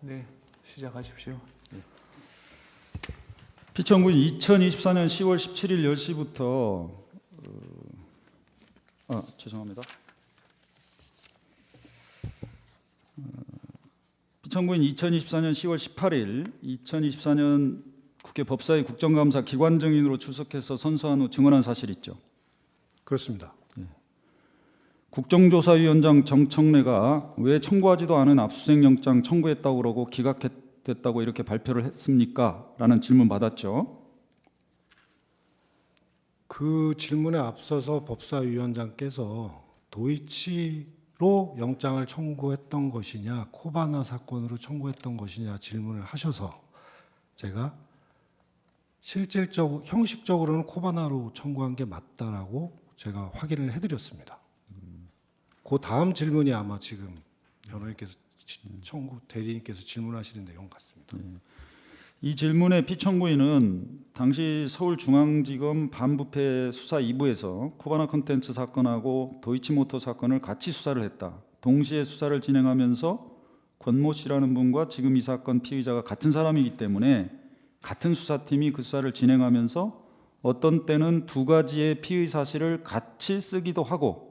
네, 시작하십시오. 피청구인 2024년 10월 17일 10시부터 죄송합니다. 피청구인 2024년 10월 18일 2024년 국회 법사위 국정감사 기관 증인으로 출석해서 선서한 후 증언한 사실 있죠. 그렇습니다. 국정조사위원장 정청래가 왜 청구하지도 않은 압수수색 영장 청구했다고 그러고 기각됐다고 이렇게 발표를 했습니까? 라는 질문 받았죠. 그 질문에 앞서서 법사위원장께서 도이치로 영장을 청구했던 것이냐, 코바나 사건으로 청구했던 것이냐 질문을 하셔서 제가 실질적으로 형식적으로는 코바나로 청구한 게 맞다라고 제가 확인을 해드렸습니다. 그 다음 질문이 아마 지금 변호인께서 대리인께서 질문하시는 내용 같습니다. 이 질문의 피청구인은 당시 서울중앙지검 반부패 수사 2부에서 코바나 컨텐츠 사건하고 도이치모터 사건을 같이 수사를 했다. 동시에 수사를 진행하면서 권모 씨라는 분과 지금 이 사건 피의자가 같은 사람이기 때문에 같은 수사팀이 그 수사를 진행하면서 어떤 때는 두 가지의 피의 사실을 같이 쓰기도 하고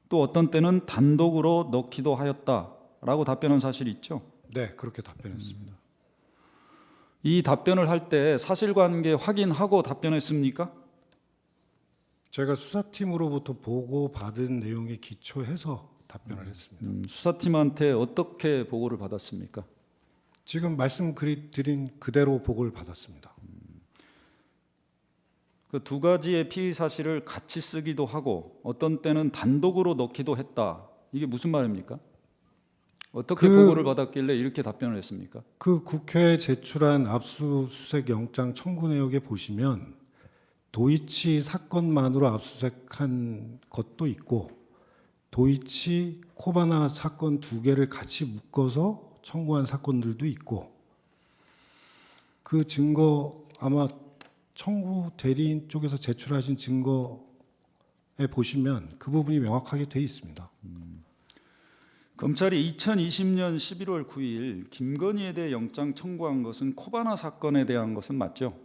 또 어떤 때는 단독으로 넣기도 하였다라고 답변한 사실이 있죠. 네, 그렇게 답변했습니다. 이 답변을 할 때 사실관계 확인하고 답변했습니까? 제가 수사팀으로부터 보고받은 내용에 기초해서 답변을 했습니다. 수사팀한테 어떻게 보고를 받았습니까? 지금 말씀드린 그대로 보고를 받았습니다. 그 두 가지의 피의 사실을 같이 쓰기도 하고 어떤 때는 단독으로 넣기도 했다. 이게 무슨 말입니까? 어떻게 보고를 받았길래 이렇게 답변을 했습니까? 그 국회에 제출한 압수수색 영장 청구 내역에 보시면 도이치 사건만으로 압수수색한 것도 있고 도이치 코바나 사건 두 개를 같이 묶어서 청구한 사건들도 있고 그 증거 아마 청구 대리인 쪽에서 제출하신 증거에 보시면 그 부분이 명확하게 돼 있습니다. 검찰이 2020년 11월 9일 김건희에 대해 영장 청구한 것은 코바나 사건에 대한 것은 맞죠?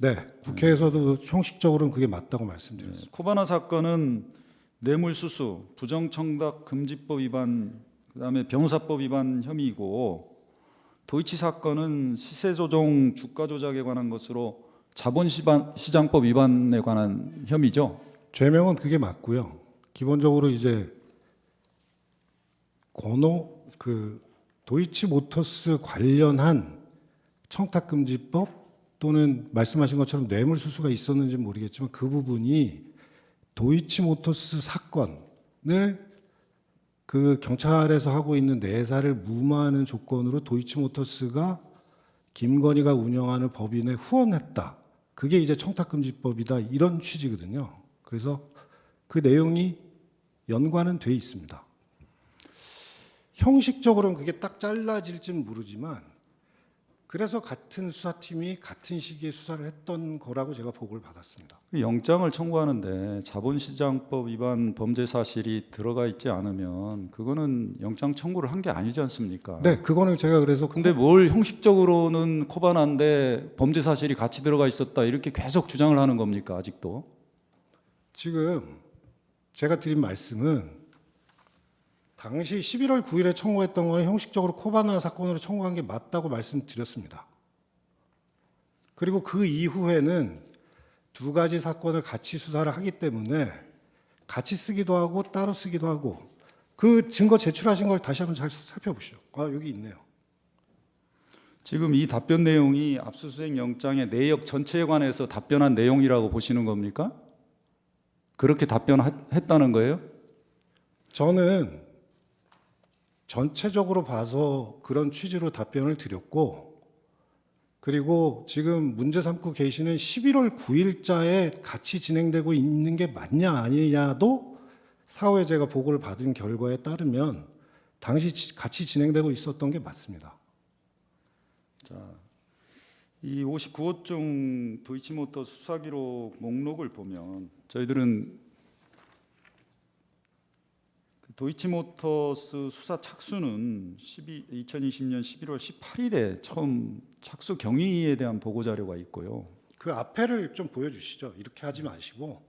네, 국회에서도 형식적으로는 그게 맞다고 말씀드렸습니다. 코바나 사건은 뇌물수수, 부정청탁 금지법 위반, 그다음에 변호사법 위반 혐의이고 도이치 사건은 시세조정, 주가 조작에 관한 것으로 자본시장법 위반에 관한 혐의죠. 죄명은 그게 맞고요. 기본적으로 이제 도이치모터스 관련한 청탁금지법 또는 말씀하신 것처럼 뇌물수수가 있었는지는 모르겠지만 그 부분이 도이치모터스 사건을 그 경찰에서 하고 있는 내사를 무마하는 조건으로 도이치모터스가 김건희가 운영하는 법인에 후원했다. 그게 이제 청탁금지법이다. 이런 취지거든요. 그래서 그 내용이 연관은 돼 있습니다. 형식적으로는 그게 딱 잘라질지는 모르지만 그래서 같은 수사팀이 같은 시기에 수사를 했던 거라고 제가 보고를 받았습니다. 영장을 청구하는데 자본시장법 위반 범죄 사실이 들어가 있지 않으면 그거는 영장 청구를 한 게 아니지 않습니까? 네, 그거는 제가 그래서 근데 뭘 형식적으로는 코바나인데 범죄 사실이 같이 들어가 있었다 이렇게 계속 주장을 하는 겁니까? 아직도? 지금 제가 드린 말씀은 당시 11월 9일에 청구했던 건 형식적으로 코바나 사건으로 청구한 게 맞다고 말씀드렸습니다. 그리고 그 이후에는 두 가지 사건을 같이 수사를 하기 때문에 같이 쓰기도 하고 따로 쓰기도 하고 그 증거 제출하신 걸 다시 한번 잘 살펴보시죠. 여기 있네요. 지금 이 답변 내용이 압수수색 영장의 내역 전체에 관해서 답변한 내용이라고 보시는 겁니까? 그렇게 답변했다는 거예요? 저는 전체적으로 봐서 그런 취지로 답변을 드렸고 그리고 지금 문제 삼고 계시는 11월 9일자에 같이 진행되고 있는 게 맞냐 아니냐도 사후에 제가 보고를 받은 결과에 따르면 당시 같이 진행되고 있었던 게 맞습니다. 이 59호증 도이치모터 수사기록 목록을 보면 저희들은 도이치모터스 수사 착수는 2020년 11월 18일에 처음 착수 경위에 대한 보고 자료가 있고요. 그 앞에를 좀 보여주시죠. 이렇게 하지 마시고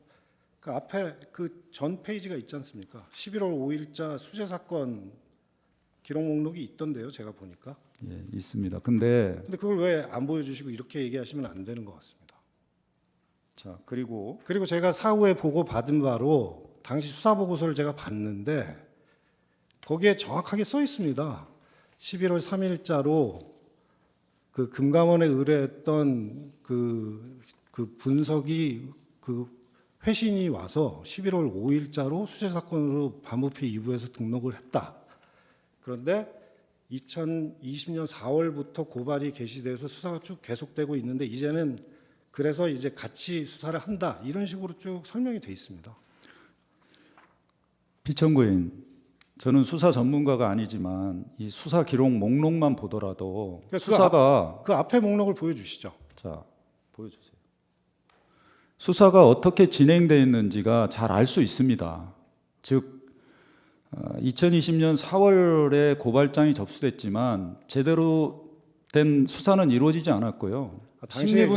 그 앞에 그 전 페이지가 있지 않습니까? 11월 5일자 수재 사건 기록 목록이 있던데요. 제가 보니까. 예, 있습니다. 근데 그걸 왜 안 보여주시고 이렇게 얘기하시면 안 되는 것 같습니다. 자, 그리고 제가 사후에 보고 받은 바로 당시 수사 보고서를 제가 봤는데 거기에 정확하게 써 있습니다. 11월 3일자로 그 금감원에 의뢰했던 그 분석이 그 회신이 와서 11월 5일자로 수재 사건으로 반부패 2부에서 등록을 했다. 그런데 2020년 4월부터 고발이 개시돼서 수사가 쭉 계속되고 있는데 이제는 그래서 이제 같이 수사를 한다. 이런 식으로 쭉 설명이 돼 있습니다. 피청구인, 저는 수사 전문가가 아니지만 이 수사 기록 목록만 보더라도 그러니까 수사가 그 앞에 목록을 보여주시죠. 자, 보여주세요. 수사가 어떻게 진행되었는지가 잘 알 수 있습니다. 즉 2020년 4월에 고발장이 접수됐지만 제대로 된 수사는 이루어지지 않았고요. 당시에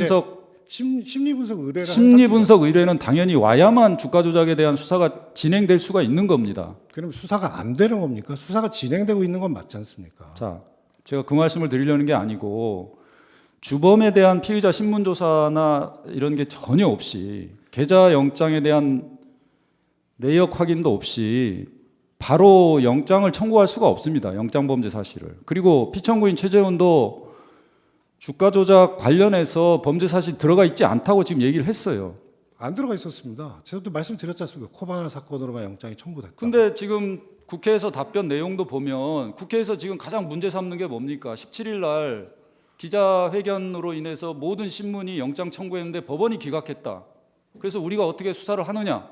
심리 분석 의뢰를 심리 분석 의뢰는 당연히 와야만 주가 조작에 대한 수사가 진행될 수가 있는 겁니다. 그럼 수사가 안 되는 겁니까? 수사가 진행되고 있는 건 맞지 않습니까? 자, 제가 그 말씀을 드리려는 게 아니고 주범에 대한 피의자 신문 조사나 이런 게 전혀 없이 계좌 영장에 대한 내역 확인도 없이 바로 영장을 청구할 수가 없습니다. 영장 범죄 사실을. 그리고 피청구인 최재훈도 주가 조작 관련해서 범죄 사실 들어가 있지 않다고 지금 얘기를 했어요. 안 들어가 있었습니다. 제가 또 말씀드렸지 않습니까? 코바나 사건으로만 영장이 청구됐다. 근데 지금 국회에서 답변 내용도 보면 국회에서 지금 가장 문제 삼는 게 뭡니까? 17일 날 기자회견으로 인해서 모든 신문이 영장 청구했는데 법원이 기각했다. 그래서 우리가 어떻게 수사를 하느냐?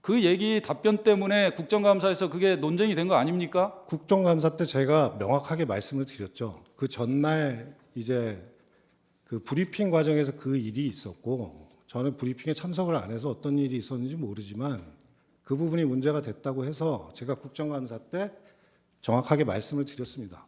그 얘기 답변 때문에 국정감사에서 그게 논쟁이 된 거 아닙니까? 국정감사 때 제가 명확하게 말씀을 드렸죠. 그 전날 이제 그 브리핑 과정에서 그 일이 있었고 저는 브리핑에 참석을 안 해서 어떤 일이 있었는지 모르지만 그 부분이 문제가 됐다고 해서 제가 국정감사 때 정확하게 말씀을 드렸습니다.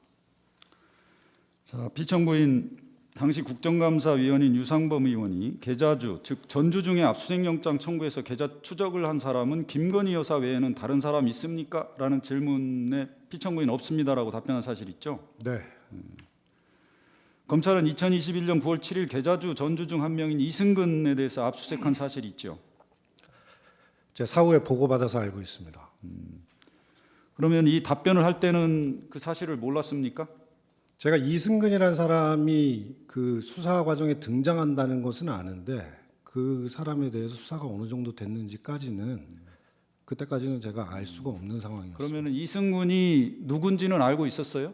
자, 피청구인 당시 국정감사위원인 유상범 의원이 계좌주, 즉 전주 중에 압수수색영장 청구해서 계좌 추적을 한 사람은 김건희 여사 외에는 다른 사람 있습니까? 라는 질문에 피청구인 없습니다라고 답변한 사실 있죠? 네. 검찰은 2021년 9월 7일 계좌주 전주 중 한 명인 이승근에 대해서 압수수색한 사실이 있죠? 제 사후에 보고받아서 알고 있습니다. 그러면 이 답변을 할 때는 그 사실을 몰랐습니까? 제가 이승근이라는 사람이 그 수사 과정에 등장한다는 것은 아는데 그 사람에 대해서 수사가 어느 정도 됐는지까지는 그때까지는 제가 알 수가 없는 상황이었습니다. 그러면 이승근이 누군지는 알고 있었어요?